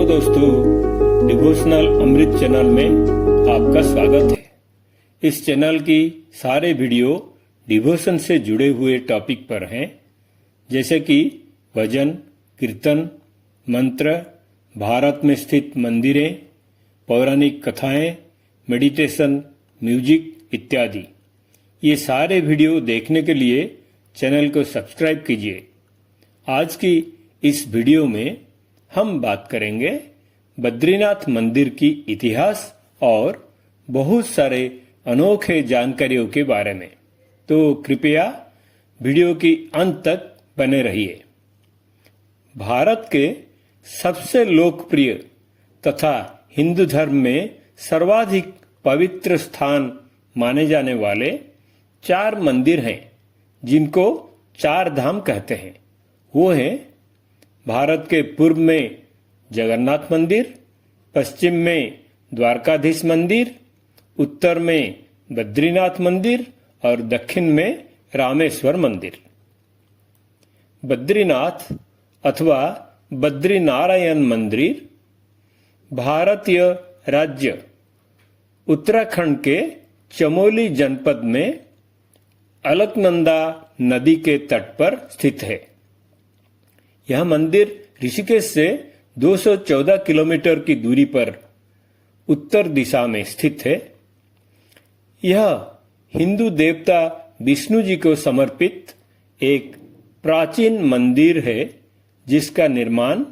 Hello दोस्तों, devotional अमृत channel में आपका स्वागत है। इस चैनल की सारे वीडियो डिवोशन से जुड़े हुए टॉपिक पर हैं, जैसे कि भजन, कीर्तन, मंत्र, भारत में स्थित मंदिरें, पौराणिक कथाएं, मेडिटेशन, म्यूजिक इत्यादि। ये सारे वीडियो देखने के लिए चैनल को सब्सक्राइब कीजिए। आज की इस वीडियो में हम बात करेंगे बद्रीनाथ मंदिर की इतिहास और बहुत सारे अनोखे जानकारियों के बारे में। तो कृपया वीडियो की अंत तक बने रहिए। भारत के सबसे लोकप्रिय तथा हिंदू धर्म में सर्वाधिक पवित्र स्थान माने जाने वाले 4 मंदिर हैं, जिनको 4 धाम कहते हैं। वो हैं भारत के पूर्व में जगन्नाथ मंदिर, पश्चिम में द्वारकाधीश मंदिर, उत्तर में बद्रीनाथ मंदिर और दक्षिण में रामेश्वर मंदिर। बद्रीनाथ अथवा बद्रीनारायण मंदिर भारतीय राज्य उत्तराखंड के चमोली जनपद में अलकनंदा नदी के तट पर स्थित है। यह मंदिर ऋषिकेश से 214 किलोमीटर की दूरी पर उत्तर दिशा में स्थित है। यह हिंदू देवता विष्णु जी को समर्पित एक प्राचीन मंदिर है, जिसका निर्माण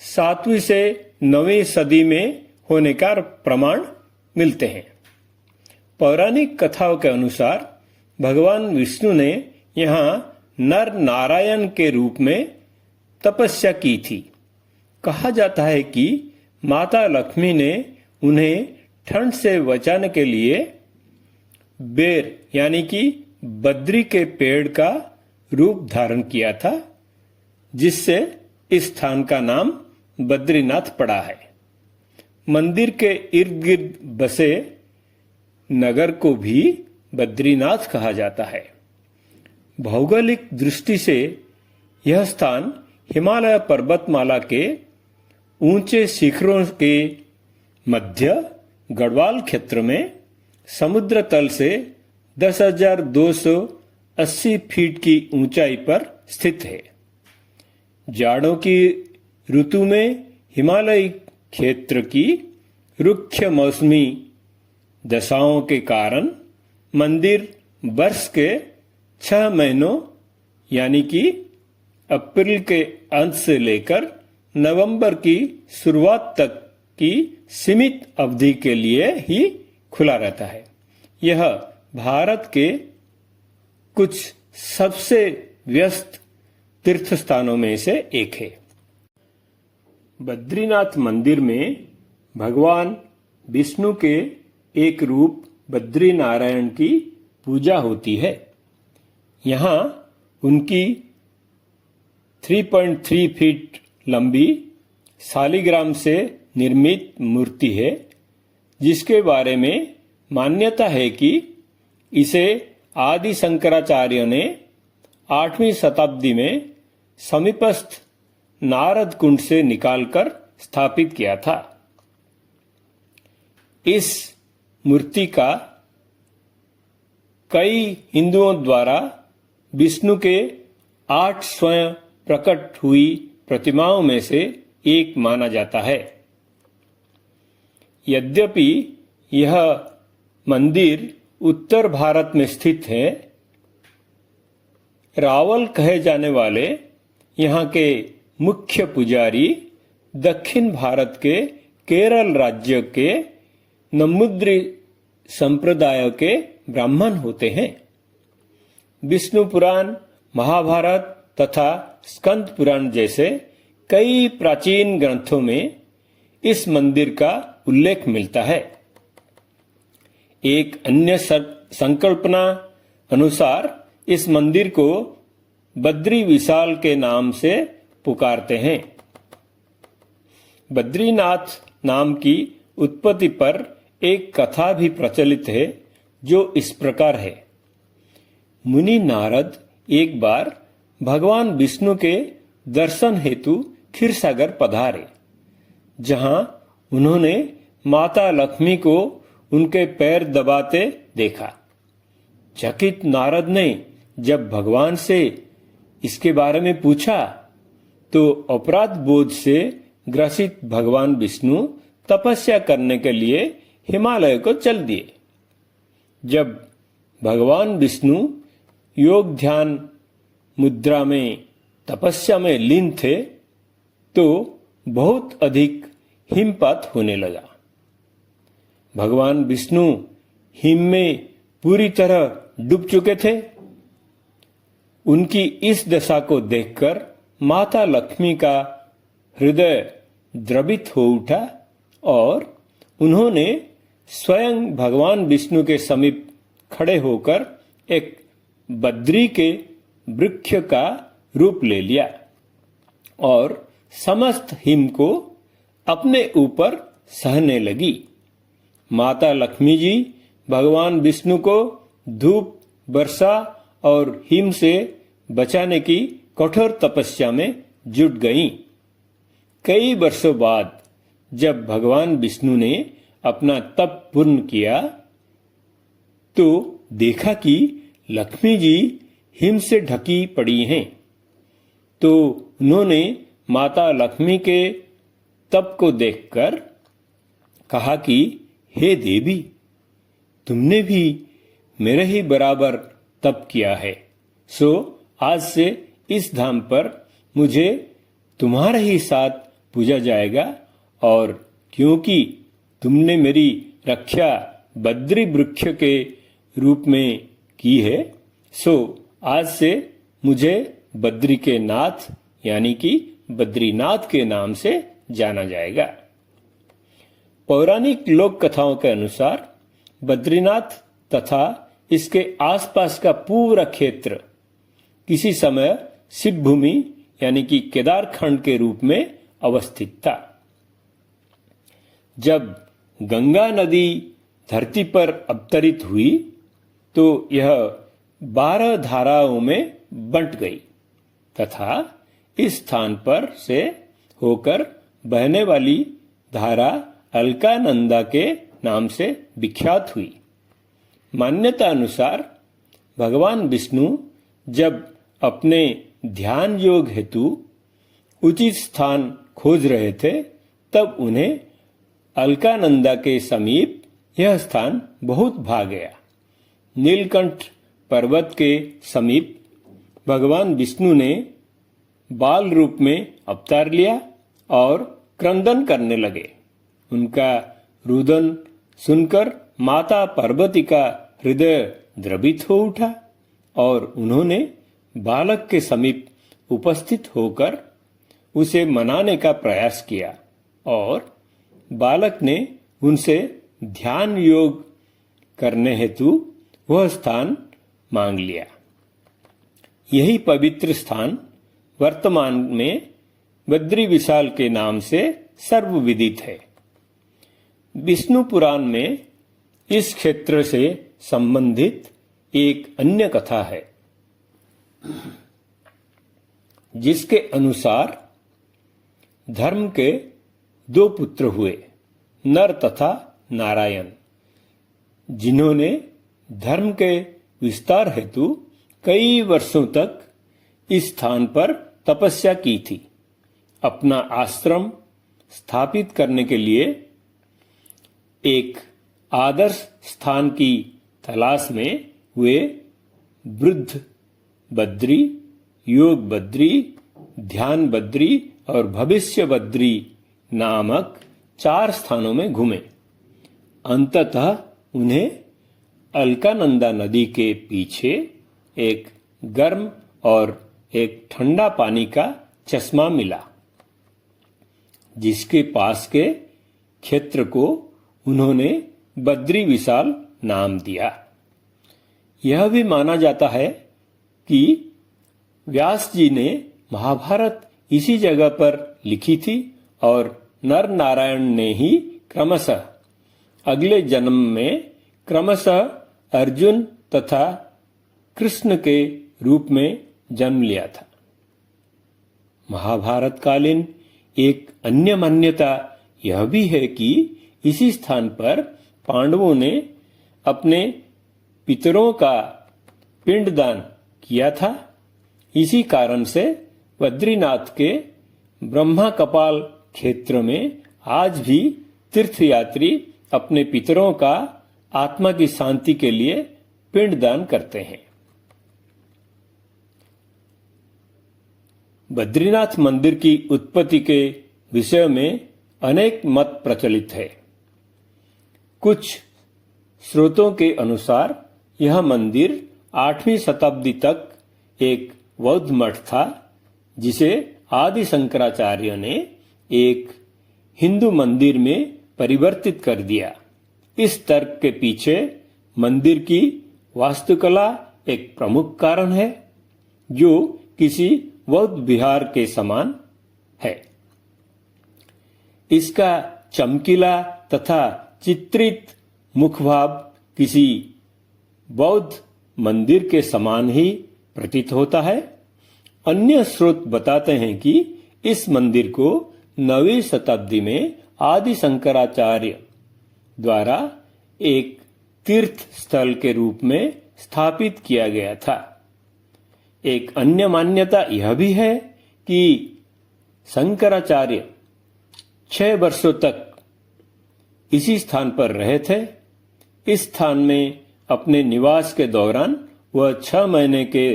7वीं से 9वीं सदी में होने का प्रमाण मिलते हैं। पौराणिक कथाओं के अनुसार भगवान विष्णु ने यहाँ नर नारायण के रूप में तपस्या की थी। कहा जाता है कि माता लक्ष्मी ने उन्हें ठंड से बचाने के लिए बेर यानी कि बद्री के पेड़ का रूप धारण किया था, जिससे इस स्थान का नाम बद्रीनाथ पड़ा है। मंदिर के इर्द गिर्द बसे नगर को भी बद्रीनाथ कहा जाता है। भौगोलिक दृष्टि से यह स्थान हिमालय पर्वतमाला के ऊंचे शिखरों के मध्य गढ़वाल क्षेत्र में समुद्र तल से 10,280 फीट की ऊंचाई पर स्थित है। जाड़ों की ऋतु में हिमालयी क्षेत्र की रुक्ष मौसमी दशाओं के कारण मंदिर वर्ष के 6 महीनों यानी कि अप्रैल के अंत से लेकर नवंबर की शुरुआत तक की सीमित अवधि के लिए ही खुला रहता है। यह भारत के कुछ सबसे व्यस्त तीर्थ स्थानों में से एक है। बद्रीनाथ मंदिर में भगवान विष्णु के एक रूप बद्रीनारायण की पूजा होती है। यहाँ उनकी 3.3 फीट लंबी शालिग्राम से निर्मित मूर्ति है, जिसके बारे में मान्यता है कि इसे आदि शंकराचार्य ने 8वीं शताब्दी में समीपस्थ नारद कुंड से निकालकर स्थापित किया था। इस मूर्ति का कई हिंदुओं द्वारा विष्णु के 8 स्वयं प्रकट हुई प्रतिमाओं में से एक माना जाता है। यद्यपि यह मंदिर उत्तर भारत में स्थित है, रावल कहे जाने वाले यहाँ के मुख्य पुजारी दक्षिण भारत के केरल राज्य के नम्बूद्री संप्रदाय के ब्राह्मण होते हैं। विष्णु पुराण, महाभारत तथा स्कंद पुराण जैसे कई प्राचीन ग्रंथों में इस मंदिर का उल्लेख मिलता है। एक अन्य संकल्पना अनुसार इस मंदिर को बद्री विशाल के नाम से पुकारते हैं। बद्रीनाथ नाम की उत्पत्ति पर एक कथा भी प्रचलित है, जो इस प्रकार है। मुनि नारद एक बार भगवान विष्णु के दर्शन हेतु क्षीरसागर पधारे। जहां उन्होंने माता लक्ष्मी को उनके पैर दबाते देखा। चकित नारद ने जब भगवान से इसके बारे में पूछा तो अपराध बोध से ग्रसित भगवान विष्णु तपस्या करने के लिए हिमालय को चल दिए। जब भगवान विष्णु योग ध्यान मुद्रा में तपस्या में लीन थे तो बहुत अधिक हिमपात होने लगा। भगवान विष्णु हिम में पूरी तरह डूब चुके थे। उनकी इस दशा को देखकर माता लक्ष्मी का हृदय द्रवित हो उठा और उन्होंने स्वयं भगवान विष्णु के समीप खड़े होकर एक बद्री के वृक्ष का रूप ले लिया और समस्त हिम को अपने ऊपर सहने लगी। माता लक्ष्मी जी भगवान विष्णु को धूप, वर्षा और हिम से बचाने की कठोर तपस्या में जुट गईं। कई वर्षों बाद जब भगवान विष्णु ने अपना तप पूर्ण किया तो देखा कि लक्ष्मी जी हिम से ढकी पड़ी हैं। तो उन्होंने माता लक्ष्मी के तप को देखकर कहा कि हे देवी, तुमने भी मेरे ही बराबर तप किया है, सो आज से इस धाम पर मुझे तुम्हारे ही साथ पूजा जाएगा और क्योंकि तुमने मेरी रक्षा बद्री वृक्ष के रूप में की है, सो आज से मुझे बद्री के नाथ यानी कि बद्रीनाथ के नाम से जाना जाएगा। पौराणिक लोक कथाओं के अनुसार बद्रीनाथ तथा इसके आसपास का पूरा क्षेत्र किसी समय शिव भूमि यानी कि केदार खंड के रूप में अवस्थित था। जब गंगा नदी धरती पर अवतरित हुई तो यह 12 धाराओं में बंट गई तथा इस स्थान पर से होकर बहने वाली धारा अलकानंदा के नाम से विख्यात हुई। मान्यता अनुसार भगवान विष्णु जब अपने ध्यान योग हेतु उचित स्थान खोज रहे थे तब उन्हें अलकानंदा के समीप यह स्थान बहुत भा गया। नीलकंठ पर्वत के समीप भगवान विष्णु ने बाल रूप में अवतार लिया और क्रंदन करने लगे। उनका रुदन सुनकर माता पार्वती का हृदय द्रवित हो उठा और उन्होंने बालक के समीप उपस्थित होकर उसे मनाने का प्रयास किया और बालक ने उनसे ध्यान योग करने हेतु वह स्थान मांग लिया। यही पवित्र स्थान वर्तमान में बद्री विशाल के नाम से सर्वविदित है। विष्णु पुराण में इस क्षेत्र से संबंधित एक अन्य कथा है जिसके अनुसार धर्म के 2 पुत्र हुए, नर तथा नारायण, जिन्होंने धर्म के विस्तार हेतु कई वर्षों तक इस स्थान पर तपस्या की थी। अपना आश्रम स्थापित करने के लिए एक आदर्श स्थान की तलाश में वे वृद्ध बद्री, योग बद्री, ध्यान बद्री और भविष्य बद्री नामक 4 स्थानों में घूमे। अंततः उन्हें अलकानंदा नदी के पीछे एक गर्म और एक ठंडा पानी का चश्मा मिला, जिसके पास के क्षेत्र को उन्होंने बद्री विशाल नाम दिया। यह भी माना जाता है कि व्यास जी ने महाभारत इसी जगह पर लिखी थी और नर नारायण ने ही क्रमशः अगले जन्म में क्रमशः अर्जुन तथा कृष्ण के रूप में जन्म लिया था। महाभारत कालीन एक अन्य मान्यता यह भी है कि इसी स्थान पर पांडवों ने अपने पितरों का पिंडदान किया था। इसी कारण से बद्रीनाथ के ब्रह्मा कपाल क्षेत्र में आज भी तीर्थयात्री अपने पितरों का आत्मा की शांति के लिए पिंडदान करते हैं। बद्रीनाथ मंदिर की उत्पत्ति के विषय में अनेक मत प्रचलित है। कुछ स्रोतों के अनुसार यह मंदिर 8वीं शताब्दी तक एक बौद्ध मठ था, जिसे आदि शंकराचार्य ने एक हिंदू मंदिर में परिवर्तित कर दिया। इस तर्क के पीछे मंदिर की वास्तुकला एक प्रमुख कारण है, जो किसी बौद्ध विहार के समान है। इसका चमकीला तथा चित्रित मुखभाव किसी बौद्ध मंदिर के समान ही प्रतीत होता है। अन्य स्रोत बताते हैं कि इस मंदिर को 9वीं शताब्दी में आदि शंकराचार्य द्वारा एक तीर्थ स्थल के रूप में स्थापित किया गया था। एक अन्य मान्यता यह भी है कि शंकराचार्य 6 वर्षों तक इसी स्थान पर रहे थे। इस स्थान में अपने निवास के दौरान वह 6 महीने के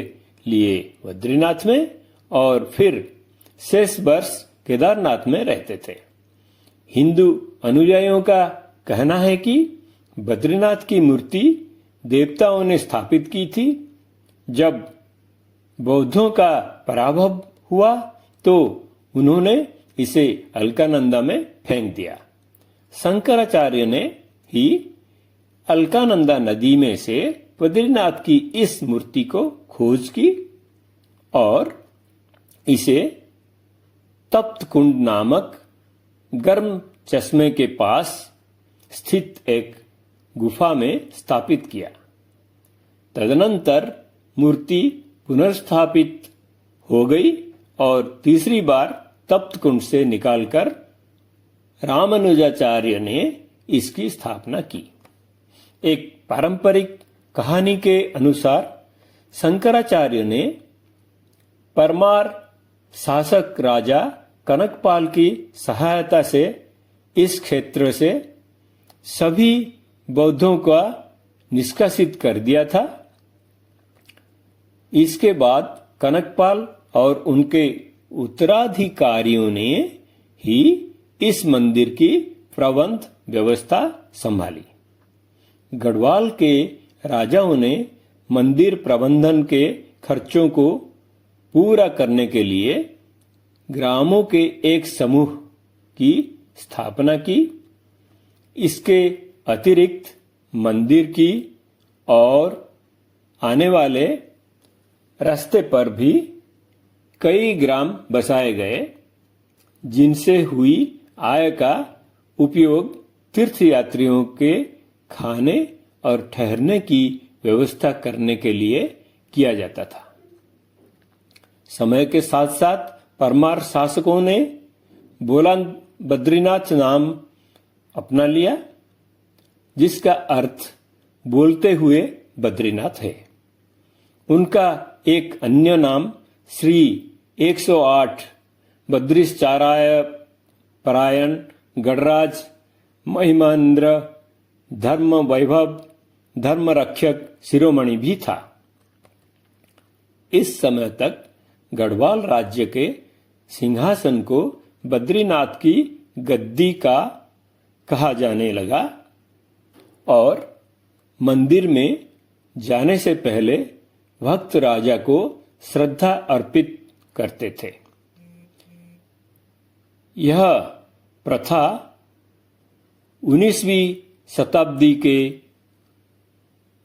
लिए बद्रीनाथ में और फिर शेष वर्ष केदारनाथ में रहते थे। हिंदू अनुयायियों का कहना है कि बद्रीनाथ की मूर्ति देवताओं ने स्थापित की थी। जब बौद्धों का पराभव हुआ तो उन्होंने इसे अलकानंदा में फेंक दिया। शंकराचार्य ने ही अलकानंदा नदी में से बद्रीनाथ की इस मूर्ति को खोज की और इसे तप्त कुंड नामक गर्म चश्मे के पास स्थित एक गुफा में स्थापित किया। तदनंतर मूर्ति पुनर्स्थापित हो गई और तीसरी बार तप्त कुंड से निकालकर रामानुजाचार्य ने इसकी स्थापना की। एक पारंपरिक कहानी के अनुसार शंकराचार्य ने परमार शासक राजा कनकपाल की सहायता से इस क्षेत्र से सभी बौद्धों का निष्कासित कर दिया था। इसके बाद कनकपाल और उनके उत्तराधिकारियों ने ही इस मंदिर की प्रबंध व्यवस्था संभाली। गढ़वाल के राजाओं ने मंदिर प्रबंधन के खर्चों को पूरा करने के लिए ग्रामों के एक समूह की स्थापना की। इसके अतिरिक्त मंदिर की और आने वाले रास्ते पर भी कई ग्राम बसाए गए, जिनसे हुई आय का उपयोग तीर्थयात्रियों के खाने और ठहरने की व्यवस्था करने के लिए किया जाता था। समय के साथ साथ परमार शासकों ने बोलान बद्रीनाथ नाम अपना लिया, जिसका अर्थ बोलते हुए बद्रीनाथ है। उनका एक अन्य नाम श्री 108 बद्रीश्चाराय परायण गणराज महिमेंद्र धर्म वैभव धर्म रक्षक शिरोमणि भी था। इस समय तक गढ़वाल राज्य के सिंहासन को बद्रीनाथ की गद्दी का कहा जाने लगा और मंदिर में जाने से पहले भक्त राजा को श्रद्धा अर्पित करते थे। यह प्रथा 19वीं शताब्दी के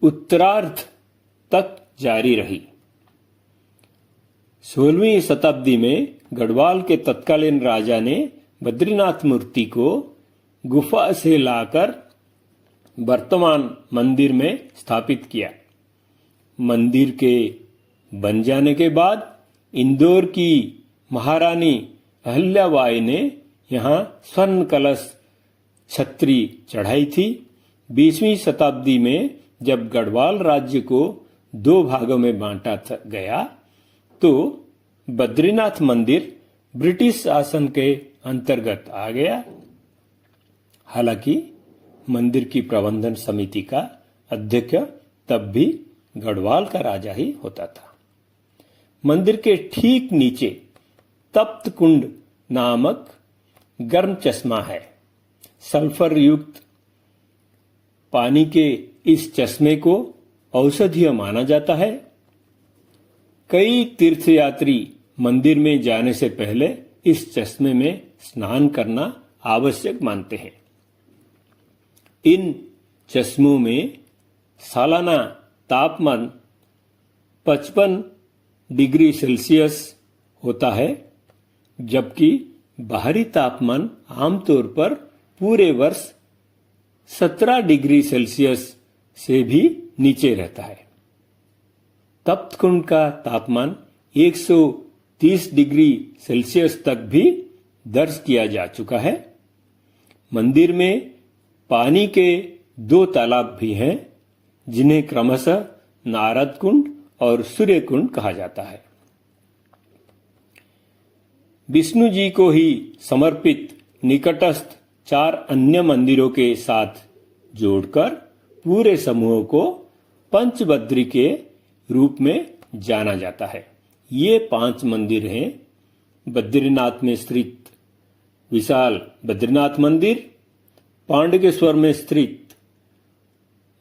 उत्तरार्ध तक जारी रही। 16वीं शताब्दी में गढ़वाल के तत्कालीन राजा ने बद्रीनाथ मूर्ति को गुफा से लाकर वर्तमान मंदिर में स्थापित किया। मंदिर के बन जाने के बाद इंदौर की महारानी अहिल्याबाई ने यहाँ स्वर्ण कलश छत्री चढ़ाई थी। 20वीं शताब्दी में जब गढ़वाल राज्य को 2 भागों में बांटा गया तो बद्रीनाथ मंदिर ब्रिटिश शासन के अंतर्गत आ गया। हालांकि मंदिर की प्रबंधन समिति का अध्यक्ष तब भी गढ़वाल का राजा ही होता था। मंदिर के ठीक नीचे तप्त कुंड नामक गर्म चश्मा है। सल्फर युक्त पानी के इस चश्मे को औषधीय माना जाता है। कई तीर्थयात्री मंदिर में जाने से पहले इस चश्मे में स्नान करना आवश्यक मानते हैं। इन चश्मों में सालाना तापमान 55 डिग्री सेल्सियस होता है, जबकि बाहरी तापमान आमतौर पर पूरे वर्ष 17 डिग्री सेल्सियस से भी नीचे रहता है। तप्त कुंड का तापमान 130 डिग्री सेल्सियस तक भी दर्ज किया जा चुका है। मंदिर में पानी के 2 तालाब भी हैं, जिन्हें क्रमशः नारद कुंड और सूर्य कुंड कहा जाता है। विष्णु जी को ही समर्पित निकटस्थ 4 अन्य मंदिरों के साथ जोड़कर पूरे समूह को पंचबद्री के रूप में जाना जाता है। ये 5 मंदिर हैं: बद्रीनाथ में स्थित विशाल बद्रीनाथ मंदिर, पांडुकेश्वर में स्थित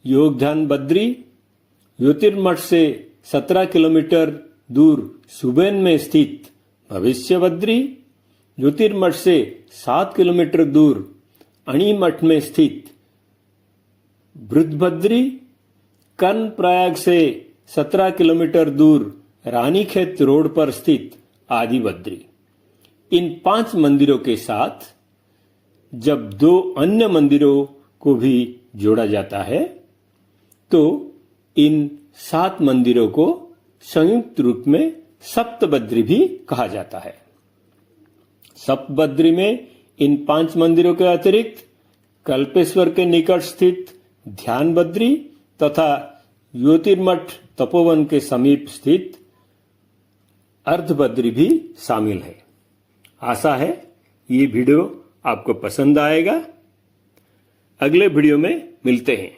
योगध्यान बद्री, ज्योतिर्मठ से 17 किलोमीटर दूर सुबेन में स्थित भविष्य बद्री, ज्योतिर्मठ से 7 किलोमीटर दूर अणिमठ में स्थित बृहदबद्री, कर्णप्रयाग से 17 किलोमीटर दूर रानीखेत रोड पर स्थित आदिबद्री। इन 5 मंदिरों के साथ जब 2 अन्य मंदिरों को भी जोड़ा जाता है तो इन 7 मंदिरों को संयुक्त रूप में सप्तबद्री भी कहा जाता है। सप्तबद्री में इन 5 मंदिरों के अतिरिक्त कल्पेश्वर के निकट स्थित ध्यान बद्री तथा ज्योतिर्मठ तपोवन के समीप स्थित अर्धबद्री भी शामिल है। आशा है ये वीडियो आपको पसंद आएगा। अगले वीडियो में मिलते हैं।